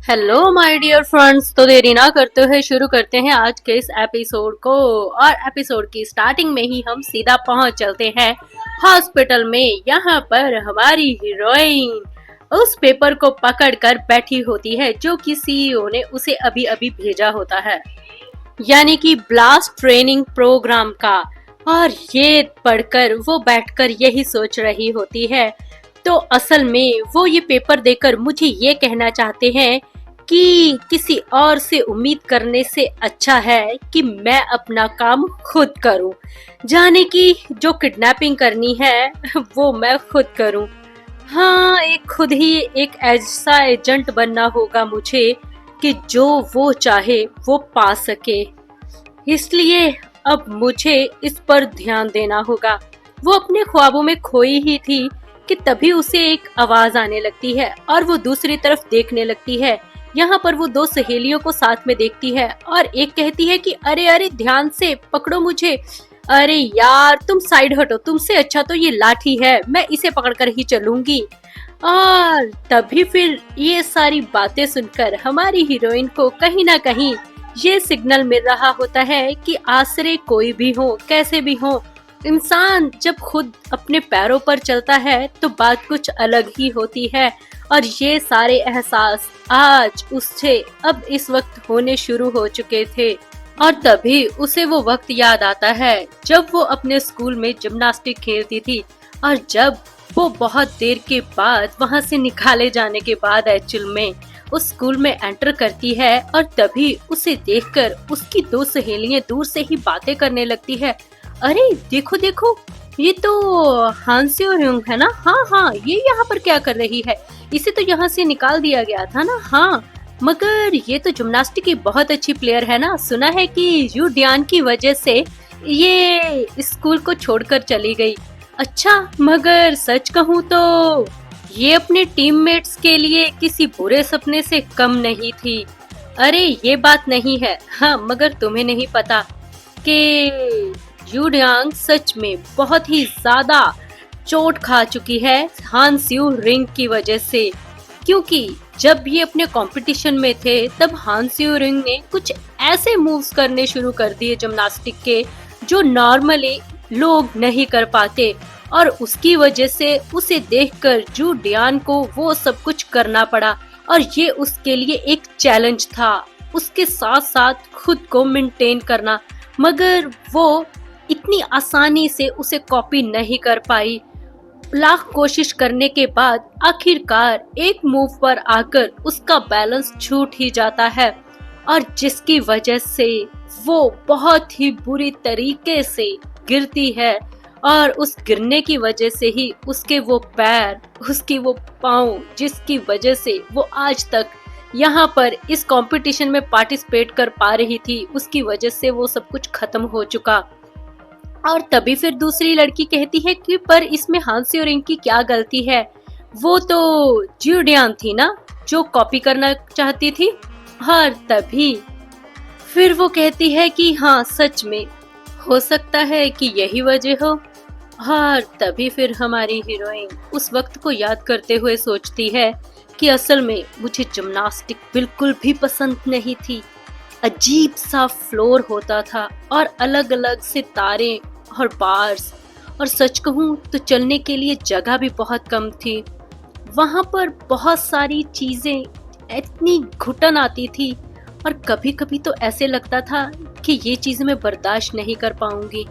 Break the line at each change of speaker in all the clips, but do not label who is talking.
Hello my dear friends. तो देरी ना करते हुए शुरू करते हैं आज के इस एपिसोड को। और एपिसोड की स्टार्टिंग में ही हम सीधा पहुंच चलते हैं हॉस्पिटल में। यहाँ पर हमारी हीरोइन उस पेपर को पकड़कर बैठी होती है जो कि सीईओ ने उसे अभी अभी भेजा होता है, यानी कि ब्लास्ट ट्रेनिंग प्रोग्राम का। और ये पढ़कर वो बैठकर यही सोच रही होती है। तो असल में वो ये पेपर देकर मुझे ये कहना चाहते हैं कि किसी और से उम्मीद करने से अच्छा है कि मैं अपना काम खुद करूं, जाने की जो किडनैपिंग करनी है वो मैं खुद करूं। हाँ, एक खुद ही एक ऐसा एजेंट बनना होगा मुझे कि जो वो चाहे वो पा सके। इसलिए अब मुझे इस पर ध्यान देना होगा। वो अपने ख्वाबों में खोई ही थी कि तभी उसे एक आवाज आने लगती है और वो दूसरी तरफ देखने लगती है। यहाँ पर वो दो सहेलियों को साथ में देखती है और एक कहती है कि अरे अरे ध्यान से पकड़ो मुझे। अरे यार तुम साइड हटो, तुमसे अच्छा तो ये लाठी है, मैं इसे पकड़कर ही चलूंगी। और तभी फिर ये सारी बातें सुनकर हमारी हीरोइन को कहीं ना कहीं ये सिग्नल मिल रहा होता है कि आसरे कोई भी हो, कैसे भी हो, इंसान जब खुद अपने पैरों पर चलता है तो बात कुछ अलग ही होती है। और ये सारे एहसास आज उससे अब इस वक्त होने शुरू हो चुके थे। और तभी उसे वो वक्त याद आता है जब वो अपने स्कूल में जिम्नास्टिक खेलती थी और जब वो बहुत देर के बाद वहाँ से निकाले जाने के बाद एक्चुअल में उस स्कूल में एंटर करती है। और तभी उसे देखकर उसकी दो सहेलियां दूर से ही बातें करने लगती है। अरे देखो देखो, ये तो हांसी और ह्यूंग है ना। हाँ हाँ, ये यहाँ पर क्या कर रही है, इसे तो यहाँ से निकाल दिया गया था ना। हाँ, मगर ये तो जिम्नास्टिक की बहुत अच्छी प्लेयर है ना। सुना है कि यू डियान की वजह से ये स्कूल को छोड़कर चली गई। अच्छा, मगर सच कहूँ तो ये अपने टीममेट्स के लिए किसी बुरे सपने से कम नहीं थी। अरे ये बात नहीं है। हाँ, मगर तुम्हें नहीं पता कि यूडियांग सच में बहुत ही ज्यादा चोट खा चुकी है हान स्यू रिंग की वजह से। क्योंकि जब ये अपने कंपटीशन में थे तब हान स्यू रिंग ने कुछ ऐसे मूव्स करने शुरू कर दिए जिम्नास्टिक के जो नॉर्मली लोग नहीं कर पाते। और उसकी वजह से उसे देखकर जू डियान को वो सब कुछ करना पड़ा। और ये उसके लिए एक चैलेंज था, उसके साथ साथ खुद को मेंटेन करना। मगर वो इतनी आसानी से उसे कॉपी नहीं कर पाई। लाख कोशिश करने के बाद आखिरकार एक मूव पर आकर उसका बैलेंस छूट ही जाता है और जिसकी वजह से वो बहुत ही बुरी तरीके से गिरती है। और उस गिरने की वजह से ही उसके वो पैर, उसकी वो पाँव, जिसकी वजह से वो आज तक यहाँ पर इस कंपटीशन में पार्टिसिपेट कर पा रही थी, उसकी वजह से वो सब कुछ खत्म हो चुका। और तभी फिर दूसरी लड़की कहती है कि पर इसमें हांसी और इनकी क्या गलती है, वो तो ज्यूडियान थी ना जो कॉपी करना चाहती थी। और तभी फिर वो कहती है कि हाँ सच में हो सकता है कि यही वजह हो। और तभी फिर हमारी हीरोइन उस वक्त को याद करते हुए सोचती है कि असल में मुझे जिम्नास्टिक बिल्कुल भी पसंद नहीं थी। अजीब सा फ्लोर होता था और अलग अलग सितारे और बार्स, और सच कहूँ तो चलने के लिए जगह भी बहुत कम थी। वहाँ पर बहुत सारी चीजें, इतनी घुटन आती थी और कभी कभी तो ऐसे लगता था कि ये चीजें मैं बर्दाश्त नहीं कर पाऊंगी।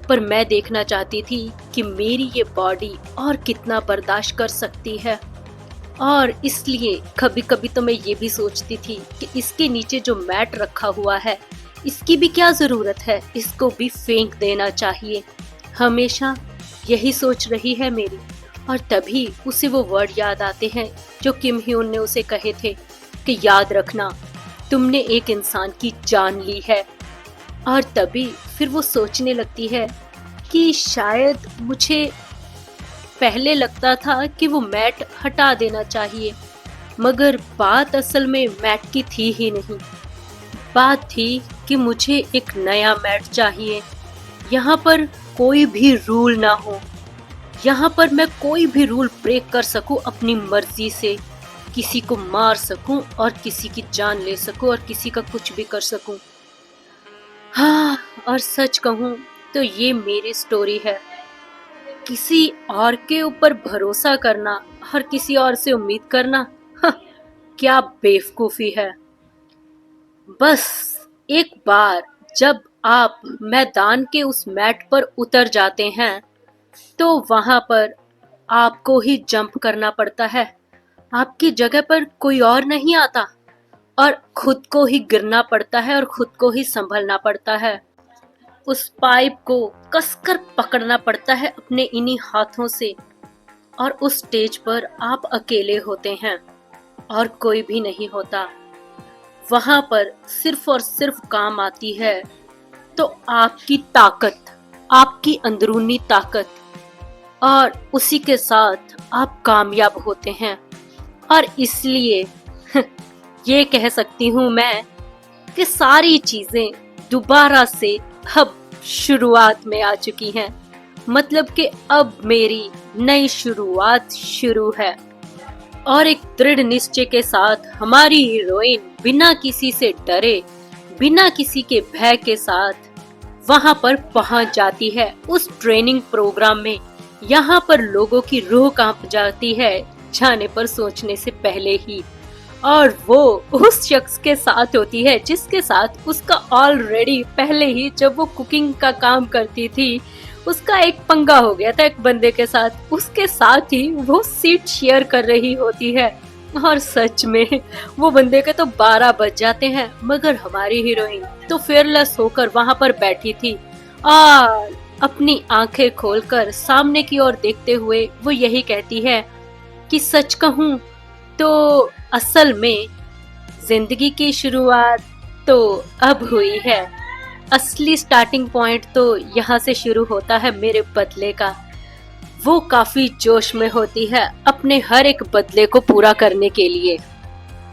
पर मैं देखना चाहती थी कि मेरी ये बॉडी और कितना बर्दाश्त कर सकती है। और इसलिए कभी कभी तो मैं ये भी सोचती थी कि इसके नीचे जो मैट रखा हुआ है इसकी भी क्या जरूरत है, इसको भी फेंक देना चाहिए। हमेशा यही सोच रही है मेरी। और तभी उसे वो वर्ड याद आते हैं जो किम ह्यून ने उसे कहे थे कि याद रखना तुमने एक इंसान की जान ली है। और तभी फिर वो सोचने लगती है कि शायद मुझे पहले लगता था कि वो मैट हटा देना चाहिए, मगर बात असल में मैट की थी ही नहीं। बात थी कि मुझे एक नया मैट चाहिए। यहाँ पर कोई भी रूल ना हो, यहाँ पर मैं कोई भी रूल ब्रेक कर सकूं अपनी मर्जी से। किसी को मार सकूं और किसी की जान ले सकूं और किसी का कुछ भी कर सकूं। हाँ, और सच कहूं तो ये मेरी स्टोरी है। किसी और के ऊपर भरोसा करना और किसी और से उम्मीद करना, हाँ, क्या बेवकूफी है। बस एक बार जब आप मैदान के उस मैट पर उतर जाते हैं तो वहां पर आपको ही जंप करना पड़ता है। आपकी जगह पर कोई और नहीं आता और खुद को ही गिरना पड़ता है और खुद को ही संभलना पड़ता है। उस पाइप को कसकर पकड़ना पड़ता है अपने इन्हीं हाथों से और उस स्टेज पर आप अकेले होते हैं और कोई भी नहीं होता। वहां पर सिर्फ और सिर्फ काम आती है तो आपकी ताकत, आपकी अंदरूनी ताकत, और उसी के साथ आप कामयाब होते हैं। और इसलिए ये कह सकती हूँ मैं कि सारी चीजें दोबारा से अब शुरुआत में आ चुकी हैं। मतलब कि अब मेरी नई शुरुआत शुरू है और एक दृढ़ निश्चय के साथ हमारी हीरोइन बिना किसी से डरे, बिना किसी के भय के साथ वहां पर पहुंच जाती है उस ट्रेनिंग प्रोग्राम में। यहाँ पर लोगों की रूह कांप जाती है जाने पर सोचने से पहले ही, और वो उस शख्स के साथ होती है जिसके साथ उसका ऑलरेडी पहले ही जब वो कुकिंग का काम करती थी उसका एक पंगा हो गया था एक बंदे के साथ। उसके साथ ही वो सीट शेयर कर रही होती है और सच में वो बंदे के तो 12 बज जाते हैं, मगर हमारी हीरोइन तो फेयरलेस होकर वहां पर बैठी थी और अपनी आंखें खोलकर सामने की ओर देखते हुए वो यही कहती है कि सच कहूं तो असल में जिंदगी की शुरुआत तो अब हुई है। असली स्टार्टिंग पॉइंट तो यहाँ से शुरू होता है मेरे बदले का। वो काफी जोश में होती है अपने हर एक बदले को पूरा करने के लिए।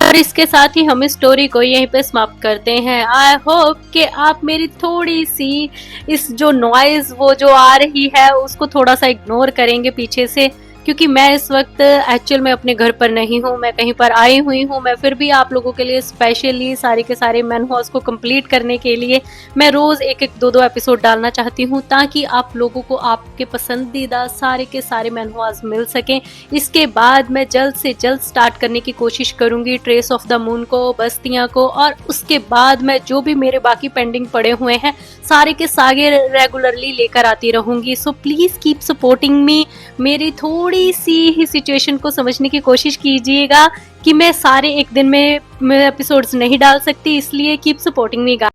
और इसके साथ ही हम इस स्टोरी को यहीं पे समाप्त करते हैं। आई होप कि आप मेरी थोड़ी सी इस जो नॉइज वो जो आ रही है उसको थोड़ा सा इग्नोर करेंगे पीछे से, क्योंकि मैं इस वक्त एक्चुअल में अपने घर पर नहीं हूँ, मैं कहीं पर आई हुई हूँ। मैं फिर भी आप लोगों के लिए स्पेशली सारे के सारे मैनहॉस को कंप्लीट करने के लिए मैं रोज एक एक दो एपिसोड डालना चाहती हूँ ताकि आप लोगों को आपके पसंदीदा सारे के सारे मैनहॉस मिल सकें। इसके बाद मैं जल्द से जल्द स्टार्ट करने की कोशिश करूंगी ट्रेस ऑफ द मून को, बस्तियां को, और उसके बाद मैं जो भी मेरे बाकी पेंडिंग पड़े हुए हैं सारे के सारे रेगुलरली लेकर आती रहूंगी। So please keep supporting me. मेरी थोड़ी सी ही सिचुएशन को समझने की कोशिश कीजिएगा कि मैं सारे एक दिन में एपिसोड्स नहीं डाल सकती, इसलिए कीप सपोर्टिंग मी।